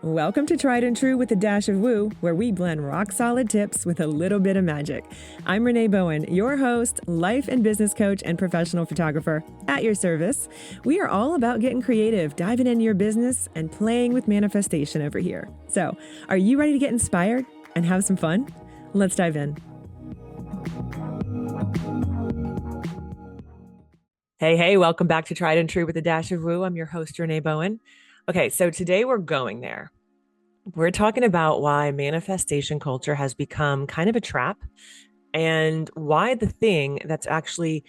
Welcome to Tried and True with a Dash of Woo, where we blend rock solid tips with a little bit of magic. I'm Renee Bowen, your host, life and business coach, and professional photographer at your service. We are all about getting creative, diving into your business, and playing with manifestation over here. So, are you ready to get inspired and have some fun? Let's dive in. Hey, welcome back to Tried and True with a Dash of Woo. I'm your host, Renee Bowen. Okay, so today we're going there. We're talking about why manifestation culture has become kind of a trap and why the thing that's actually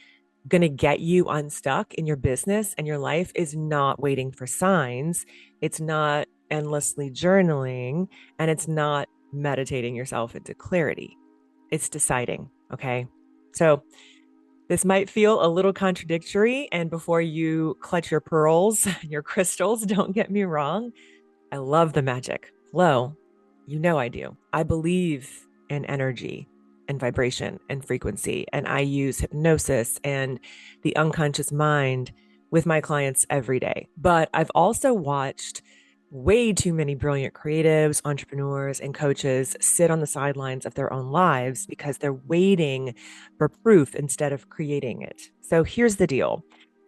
going to get you unstuck in your business and your life is not waiting for signs. It's not endlessly journaling, and it's not meditating yourself into clarity. It's deciding. Okay. So this might feel a little contradictory. And before you clutch your pearls, your crystals, don't get me wrong. I love the magic. Flow. You know I do. I believe in energy and vibration and frequency. And I use hypnosis and the unconscious mind with my clients every day. But I've also watched way too many brilliant creatives, entrepreneurs, and coaches sit on the sidelines of their own lives because they're waiting for proof instead of creating it. So here's the deal.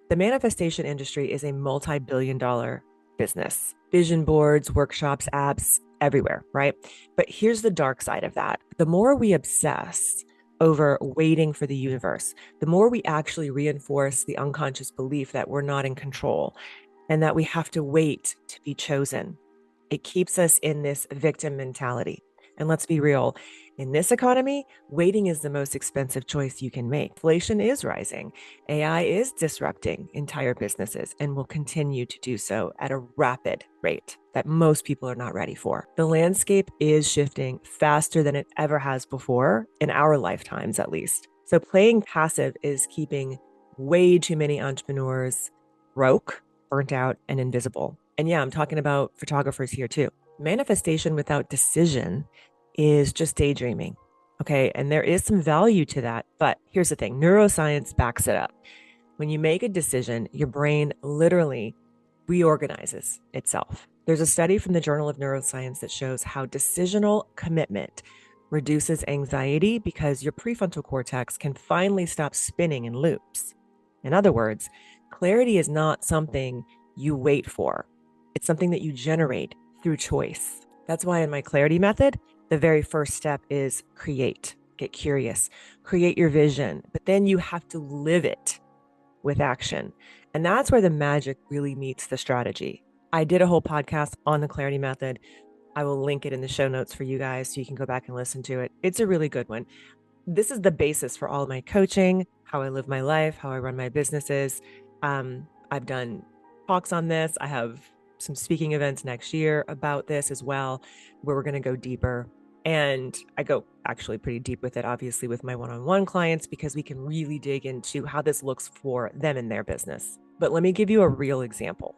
The manifestation industry is a multi-billion-dollar business. Vision boards, workshops, apps, everywhere, right? But here's the dark side of that. The more we obsess over waiting for the universe, the more we actually reinforce the unconscious belief that we're not in control and that we have to wait to be chosen. It keeps us in this victim mentality. And let's be real, in this economy, waiting is the most expensive choice you can make. Inflation is rising. AI is disrupting entire businesses and will continue to do so at a rapid rate that most people are not ready for. The landscape is shifting faster than it ever has before, in our lifetimes at least. So playing passive is keeping way too many entrepreneurs broke, burnt out, and invisible. And yeah, I'm talking about photographers here too. Manifestation without decision is just daydreaming. Okay. And there is some value to that. But here's the thing, neuroscience backs it up. When you make a decision, your brain literally reorganizes itself. There's a study from the Journal of Neuroscience that shows how decisional commitment reduces anxiety because your prefrontal cortex can finally stop spinning in loops. In other words, clarity is not something you wait for. It's something that you generate through choice. That's why in my clarity method, the very first step is create, get curious, create your vision, but then you have to live it with action. And that's where the magic really meets the strategy. I did a whole podcast on the clarity method. I will link it in the show notes for you guys so you can go back and listen to it. It's a really good one. This is the basis for all of my coaching, how I live my life, how I run my businesses. I've done talks on this. I have some speaking events next year about this as well, where we're going to go deeper. And I go actually pretty deep with it, obviously, with my one-on-one clients, because we can really dig into how this looks for them in their business. But let me give you a real example.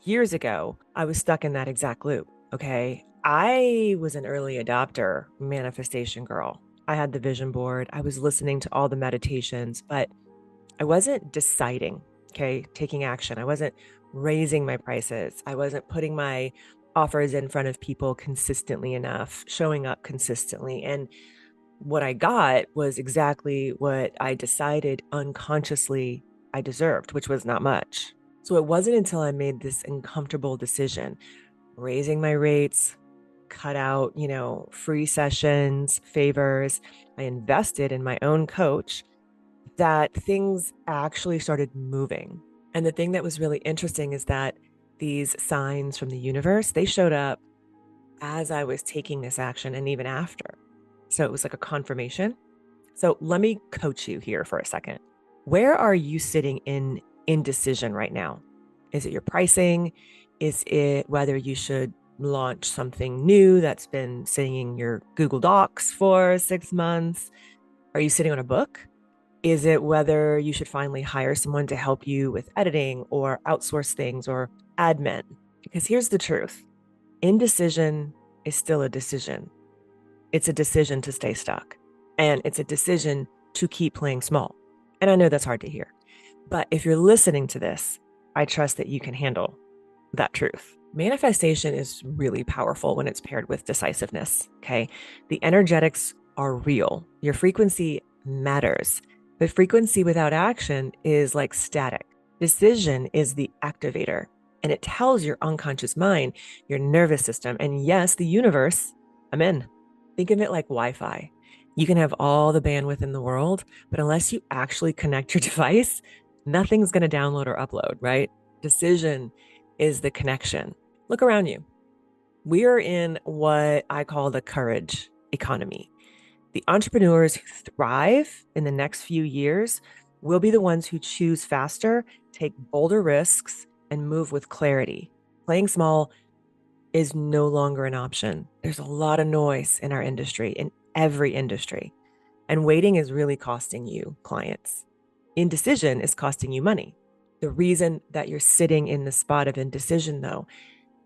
Years ago, I was stuck in that exact loop. Okay. I was an early adopter manifestation girl. I had the vision board. I was listening to all the meditations, but I wasn't deciding, okay, taking action. I wasn't raising my prices. I wasn't putting my offers in front of people consistently enough, showing up consistently. And what I got was exactly what I decided unconsciously I deserved, which was not much. So it wasn't until I made this uncomfortable decision, raising my rates, cut out, free sessions, favors. I invested in my own coach, that things actually started moving. And the thing that was really interesting is that these signs from the universe, they showed up as I was taking this action and even after. So it was like a confirmation. So let me coach you here for a second. Where are you sitting in indecision right now? Is it your pricing? Is it whether you should launch something new that's been sitting in your Google Docs for 6 months? Are you sitting on a book? Is it whether you should finally hire someone to help you with editing or outsource things or admin? Because here's the truth. Indecision is still a decision. It's a decision to stay stuck. And it's a decision to keep playing small. And I know that's hard to hear. But if you're listening to this, I trust that you can handle that truth. Manifestation is really powerful when it's paired with decisiveness. Okay. The energetics are real. Your frequency matters, but frequency without action is like static. Decision is the activator, and it tells your unconscious mind, your nervous system, and yes, the universe, I'm in. Think of it like Wi Fi. You can have all the bandwidth in the world, but unless you actually connect your device, nothing's going to download or upload, right? Decision is the connection. Look around you. We are in what I call the courage economy. The entrepreneurs who thrive in the next few years will be the ones who choose faster, take bolder risks, and move with clarity. Playing small is no longer an option. There's a lot of noise in our industry, in every industry, and waiting is really costing you clients. Indecision is costing you money. The reason that you're sitting in the spot of indecision, though,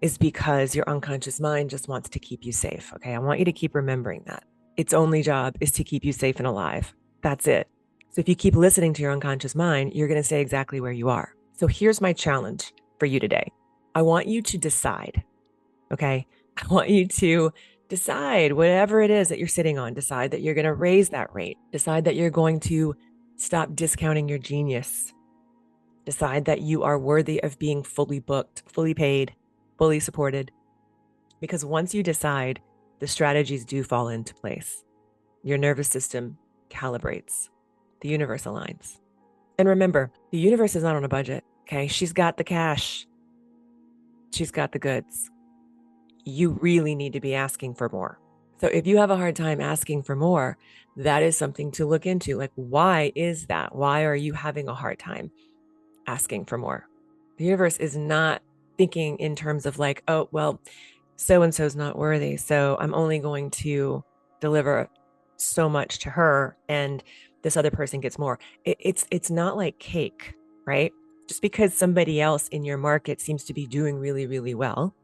is because your unconscious mind just wants to keep you safe. Okay. I want you to keep remembering that. Its only job is to keep you safe and alive. That's it. So if you keep listening to your unconscious mind, you're going to stay exactly where you are. So here's my challenge for you today. I want you to decide. Okay. I want you to decide whatever it is that you're sitting on. Decide that you're going to raise that rate. Decide that you're going to stop discounting your genius. Decide that you are worthy of being fully booked, fully paid, fully supported. Because once you decide, the strategies do fall into place. Your nervous system calibrates. The universe aligns. And remember, the universe is not on a budget. Okay. She's got the cash. She's got the goods. You really need to be asking for more. So if you have a hard time asking for more, that is something to look into. Like, why is that? Why are you having a hard time asking for more? The universe is not thinking in terms of like, oh, well, so-and-so's not worthy, so I'm only going to deliver so much to her and this other person gets more. It's not like cake, right? Just because somebody else in your market seems to be doing really, really well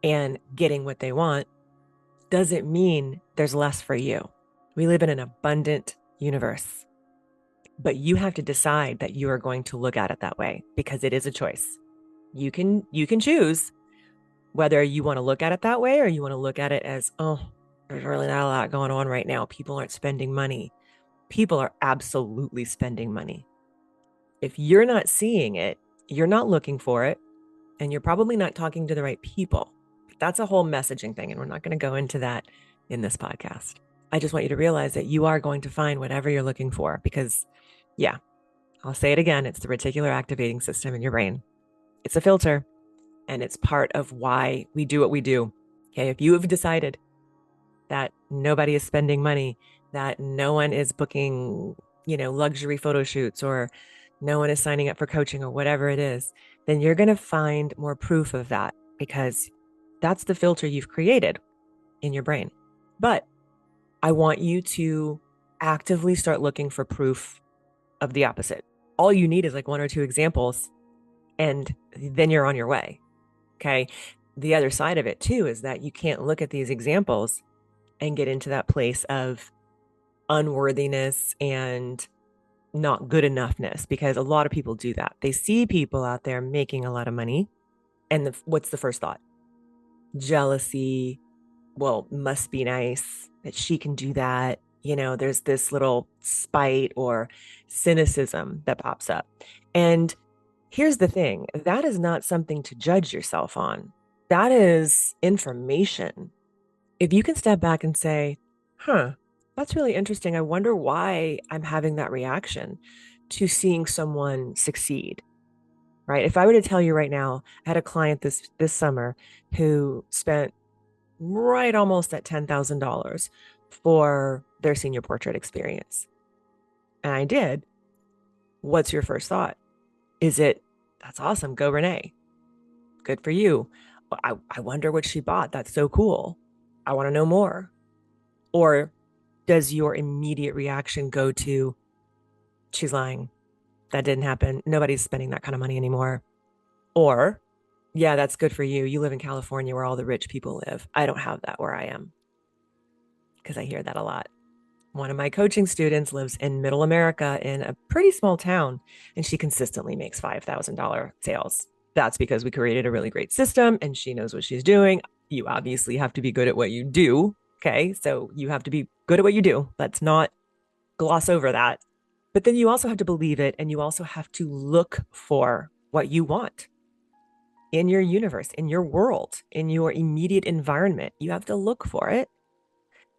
and getting what they want doesn't mean there's less for you. We live in an abundant universe, but you have to decide that you are going to look at it that way because it is a choice. You can choose whether you want to look at it that way or you want to look at it as, oh, there's really not a lot going on right now. People aren't spending money. People are absolutely spending money. If you're not seeing it, you're not looking for it, and you're probably not talking to the right people. That's a whole messaging thing, and we're not going to go into that in this podcast. I just want you to realize that you are going to find whatever you're looking for because, yeah, I'll say it again. It's the reticular activating system in your brain. It's a filter, and it's part of why we do what we do. Okay. If you have decided that nobody is spending money, that no one is booking, luxury photo shoots, or no one is signing up for coaching or whatever it is, then you're going to find more proof of that because that's the filter you've created in your brain. But I want you to actively start looking for proof of the opposite. All you need is like one or two examples, and then you're on your way. Okay. The other side of it too is that you can't look at these examples and get into that place of unworthiness and not good enoughness, because a lot of people do that. They see people out there making a lot of money. And what's the first thought? Jealousy. Well, must be nice that she can do that. There's this little spite or cynicism that pops up. And here's the thing, that is not something to judge yourself on. That is information. If you can step back and say, that's really interesting. I wonder why I'm having that reaction to seeing someone succeed, right? If I were to tell you right now, I had a client this summer who spent right almost at $10,000 for their senior portrait experience. And I did. What's your first thought? Is it, that's awesome, go Renee. Good for you. I wonder what she bought. That's so cool. I want to know more. Or does your immediate reaction go to, she's lying, that didn't happen, nobody's spending that kind of money anymore? Or, yeah, that's good for you. You live in California where all the rich people live. I don't have that where I am. Because I hear that a lot. One of my coaching students lives in middle America in a pretty small town, and she consistently makes $5,000 sales. That's because we created a really great system and she knows what she's doing. You obviously have to be good at what you do. Okay. So you have to be good at what you do. Let's not gloss over that. But then you also have to believe it and you also have to look for what you want in your universe, in your world, in your immediate environment. You have to look for it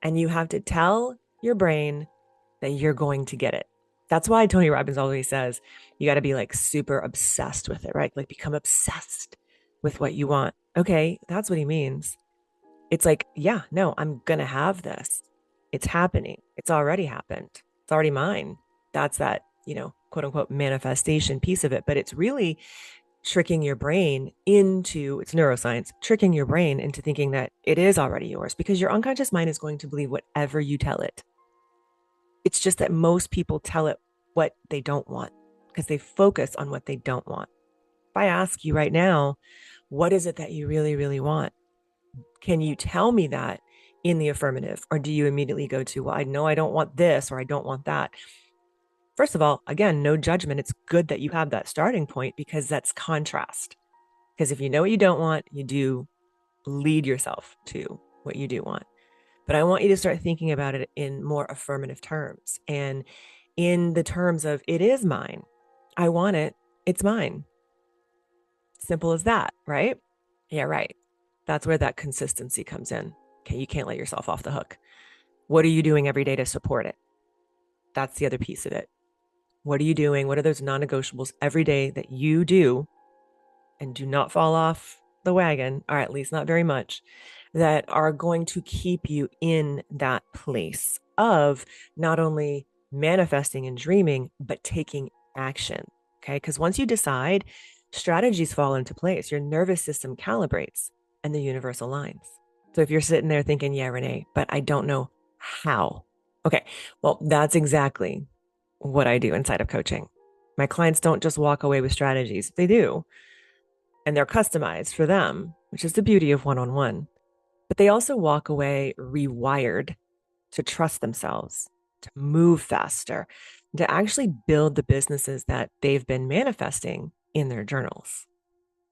and you have to tell your brain that you're going to get it. That's why Tony Robbins always says you got to be like super obsessed with it, right? Like become obsessed with what you want. Okay, that's what he means. It's like, yeah, no, I'm going to have this. It's happening. It's already happened. It's already mine. That's that, quote unquote manifestation piece of it. But it's really tricking your brain into it's neuroscience, tricking your brain into thinking that it is already yours because your unconscious mind is going to believe whatever you tell it. It's just that most people tell it what they don't want because they focus on what they don't want. If I ask you right now, what is it that you really, really want? Can you tell me that in the affirmative? Or do you immediately go to, well, I know I don't want this or I don't want that? First of all, again, no judgment. It's good that you have that starting point because that's contrast. Because if you know what you don't want, you do lead yourself to what you do want. But I want you to start thinking about it in more affirmative terms and in the terms of it is mine. I want it. It's mine. Simple as that, right? Yeah, right. That's where that consistency comes in. Okay, you can't let yourself off the hook. What are you doing every day to support it? That's the other piece of it. What are you doing? What are those non-negotiables every day that you do and do not fall off the wagon, or at least not very much, that are going to keep you in that place of not only manifesting and dreaming, but taking action. Okay. Because once you decide, strategies fall into place, your nervous system calibrates and the universe aligns. So if you're sitting there thinking, yeah, Renee, but I don't know how. Okay. Well, that's exactly what I do inside of coaching. My clients don't just walk away with strategies, they do. And they're customized for them, which is the beauty of one on one. But they also walk away rewired to trust themselves, to move faster, to actually build the businesses that they've been manifesting in their journals.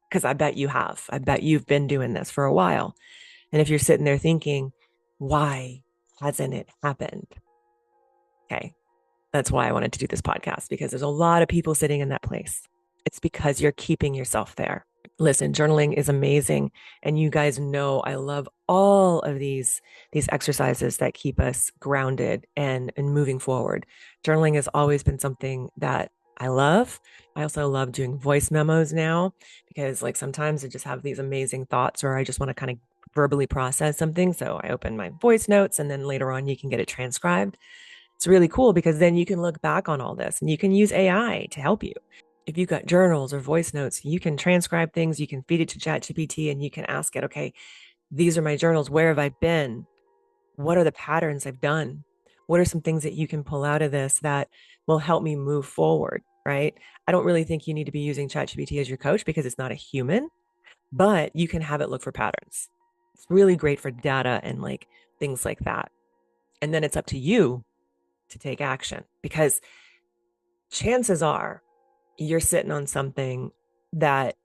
Because I bet you have. I bet you've been doing this for a while. And if you're sitting there thinking, why hasn't it happened? Okay. That's why I wanted to do this podcast because there's a lot of people sitting in that place. It's because you're keeping yourself there. Listen, journaling is amazing. And you guys know I love all of these exercises that keep us grounded and moving forward. Journaling has always been something that I love. I also love doing voice memos now because like sometimes I just have these amazing thoughts or I just want to kind of verbally process something. So I open my voice notes and then later on you can get it transcribed. It's really cool because then you can look back on all this and you can use AI to help you. If you've got journals or voice notes, you can transcribe things, you can feed it to ChatGPT and you can ask it, okay, these are my journals. Where have I been? What are the patterns I've done? What are some things that you can pull out of this that will help me move forward, right? I don't really think you need to be using ChatGPT as your coach because it's not a human, but you can have it look for patterns. It's really great for data and like things like that. And then it's up to you to take action because chances are you're sitting on something that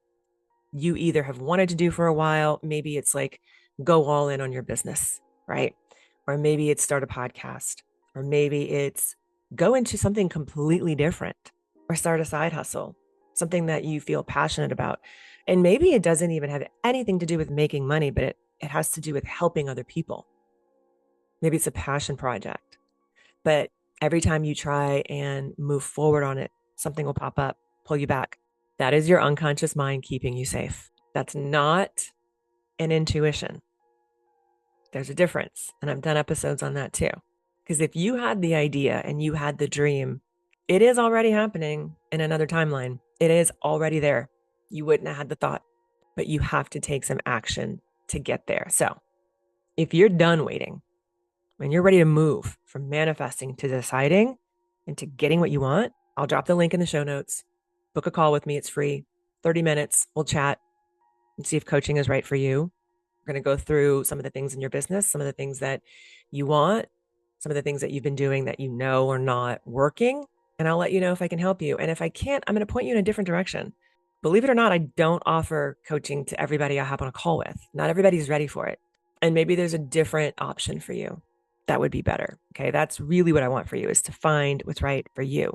you either have wanted to do for a while. Maybe it's like go all in on your business, right? Or maybe it's start a podcast, or maybe it's go into something completely different or start a side hustle, something that you feel passionate about. And maybe it doesn't even have anything to do with making money, but it has to do with helping other people. Maybe it's a passion project, but every time you try and move forward on it, something will pop up, pull you back. That is your unconscious mind keeping you safe. That's not an intuition. There's a difference. And I've done episodes on that too. Because if you had the idea and you had the dream, it is already happening in another timeline. It is already there. You wouldn't have had the thought, but you have to take some action to get there. So if you're done waiting, when you're ready to move from manifesting to deciding and to getting what you want, I'll drop the link in the show notes. Book a call with me. It's free. 30 minutes. We'll chat and see if coaching is right for you. We're going to go through some of the things in your business, some of the things that you want, some of the things that you've been doing that you know are not working. And I'll let you know if I can help you. And if I can't, I'm going to point you in a different direction. Believe it or not, I don't offer coaching to everybody I hop on a call with. Not everybody's ready for it. And maybe there's a different option for you that would be better. Okay. That's really what I want for you, is to find what's right for you.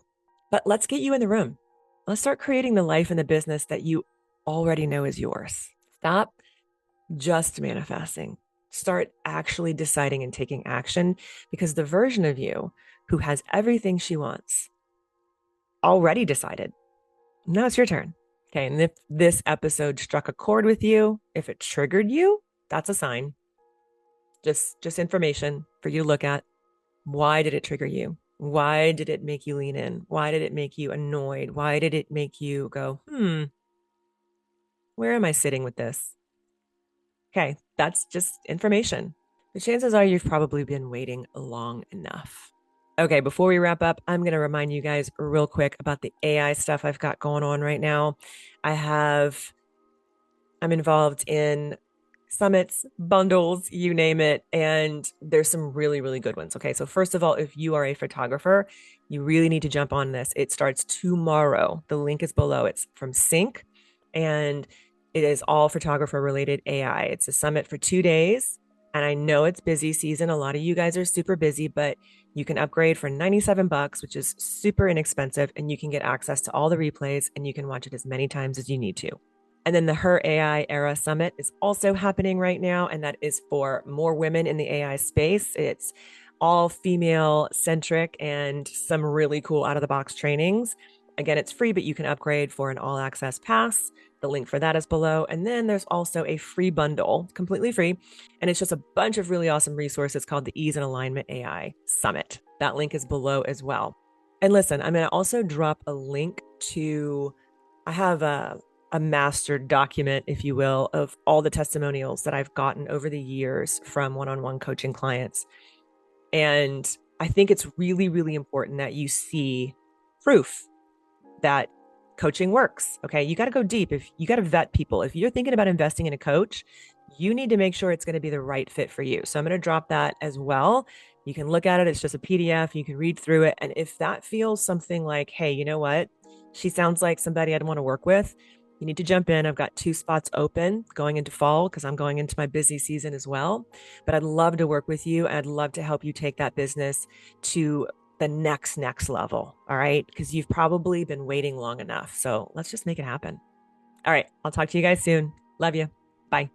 But let's get you in the room. Let's start creating the life and the business that you already know is yours. Stop just manifesting. Start actually deciding and taking action, because the version of you who has everything she wants already decided. Now it's your turn. Okay. And if this episode struck a chord with you, if it triggered you, that's a sign. Just information for you to look at. Why did it trigger you? Why did it make you lean in? Why did it make you annoyed? Why did it make you go, where am I sitting with this? Okay, that's just information. The chances are you've probably been waiting long enough. Okay, before we wrap up, I'm going to remind you guys real quick about the AI stuff I've got going on right now. I'm involved in summits, bundles, you name it. And there's some really, really good ones. Okay. So first of all, if you are a photographer, you really need to jump on this. It starts tomorrow. The link is below. It's from Sync, and it is all photographer related AI. It's a summit for 2 days. And I know it's busy season. A lot of you guys are super busy, but you can upgrade for $97, which is super inexpensive. And you can get access to all the replays, and you can watch it as many times as you need to. And then the Her AI Era Summit is also happening right now. And that is for more women in the AI space. It's all female centric and some really cool out of the box trainings. Again, it's free, but you can upgrade for an all access pass. The link for that is below. And then there's also a free bundle, completely free. And it's just a bunch of really awesome resources called the Ease and Alignment AI Summit. That link is below as well. And listen, I'm going to also drop a link to, I have a mastered document, if you will, of all the testimonials that I've gotten over the years from one-on-one coaching clients. And I think it's really, really important that you see proof that coaching works. Okay. You got to go deep. If you got to vet people, if you're thinking about investing in a coach, you need to make sure it's going to be the right fit for you. So I'm going to drop that as well. You can look at it. It's just a PDF. You can read through it. And if that feels something like, hey, you know what? She sounds like somebody I'd want to work with, you need to jump in. I've got 2 spots open going into fall because I'm going into my busy season as well. But I'd love to work with you. I'd love to help you take that business to the next level. All right. Because you've probably been waiting long enough. So let's just make it happen. All right. I'll talk to you guys soon. Love you. Bye.